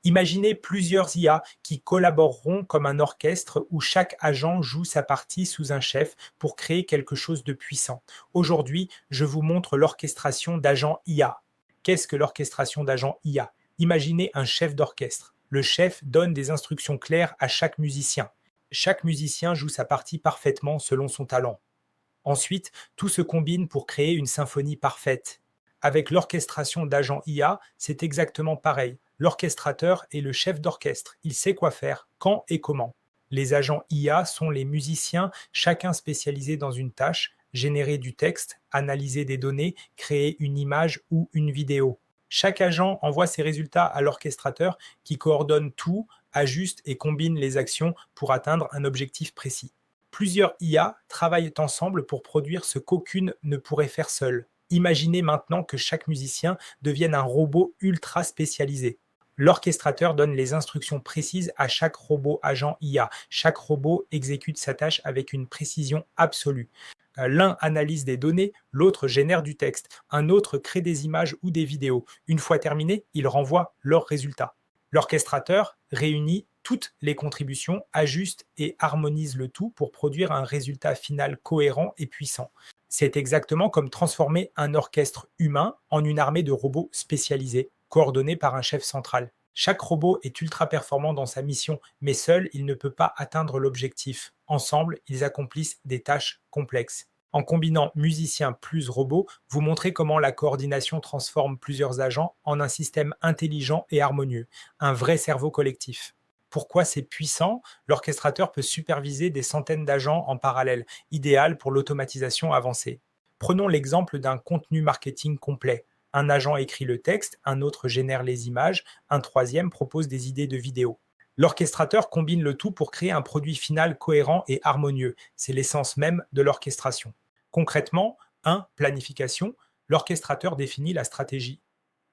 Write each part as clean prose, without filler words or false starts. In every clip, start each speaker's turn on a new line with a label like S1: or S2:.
S1: Imaginez plusieurs IA qui collaboreront comme un orchestre où chaque agent joue sa partie sous un chef pour créer quelque chose de puissant. Aujourd'hui, je vous montre l'orchestration d'agents IA. Qu'est-ce que l'orchestration d'agents IA? Imaginez un chef d'orchestre. Le chef donne des instructions claires à chaque musicien. Chaque musicien joue sa partie parfaitement selon son talent. Ensuite, tout se combine pour créer une symphonie parfaite. Avec l'orchestration d'agents IA, c'est exactement pareil. L'orchestrateur est le chef d'orchestre. Il sait quoi faire, quand et comment. Les agents IA sont les musiciens, chacun spécialisé dans une tâche, générer du texte, analyser des données, créer une image ou une vidéo. Chaque agent envoie ses résultats à l'orchestrateur qui coordonne tout, ajuste et combine les actions pour atteindre un objectif précis. Plusieurs IA travaillent ensemble pour produire ce qu'aucune ne pourrait faire seule. Imaginez maintenant que chaque musicien devienne un robot ultra spécialisé. L'orchestrateur donne les instructions précises à chaque robot agent IA. Chaque robot exécute sa tâche avec une précision absolue. L'un analyse des données, l'autre génère du texte, un autre crée des images ou des vidéos. Une fois terminé, il renvoie leurs résultats. L'orchestrateur réunit toutes les contributions, ajuste et harmonise le tout pour produire un résultat final cohérent et puissant. C'est exactement comme transformer un orchestre humain en une armée de robots spécialisés, coordonnés par un chef central. Chaque robot est ultra performant dans sa mission, mais seul, il ne peut pas atteindre l'objectif. Ensemble, ils accomplissent des tâches complexes. En combinant musiciens plus robots, vous montrez comment la coordination transforme plusieurs agents en un système intelligent et harmonieux, un vrai cerveau collectif. Pourquoi c'est puissant? L'orchestrateur peut superviser des centaines d'agents en parallèle, idéal pour l'automatisation avancée. Prenons l'exemple d'un contenu marketing complet. Un agent écrit le texte, un autre génère les images, un troisième propose des idées de vidéo. L'orchestrateur combine le tout pour créer un produit final cohérent et harmonieux. C'est l'essence même de l'orchestration. Concrètement, 1. Planification. L'orchestrateur définit la stratégie.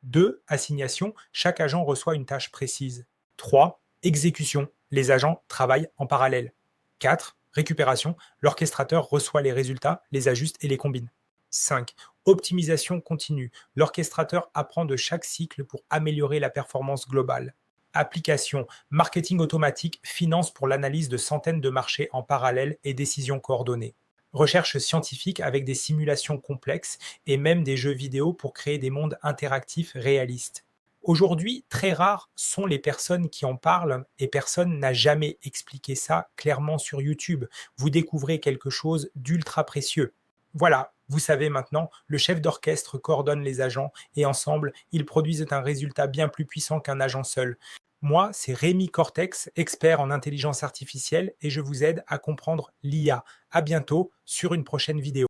S1: 2. Assignation. Chaque agent reçoit une tâche précise. 3. Exécution. Les agents travaillent en parallèle. 4. Récupération. L'orchestrateur reçoit les résultats, les ajuste et les combine. 5. Optimisation continue. L'orchestrateur apprend de chaque cycle pour améliorer la performance globale. Application. Marketing automatique, finance pour l'analyse de centaines de marchés en parallèle et décisions coordonnées. Recherche scientifique avec des simulations complexes et même des jeux vidéo pour créer des mondes interactifs réalistes. Aujourd'hui, très rares sont les personnes qui en parlent et personne n'a jamais expliqué ça clairement sur YouTube. Vous découvrez quelque chose d'ultra précieux. Voilà, vous savez maintenant, le chef d'orchestre coordonne les agents et ensemble, ils produisent un résultat bien plus puissant qu'un agent seul. Moi, c'est Rémi Cortex, expert en intelligence artificielle et je vous aide à comprendre l'IA. À bientôt sur une prochaine vidéo.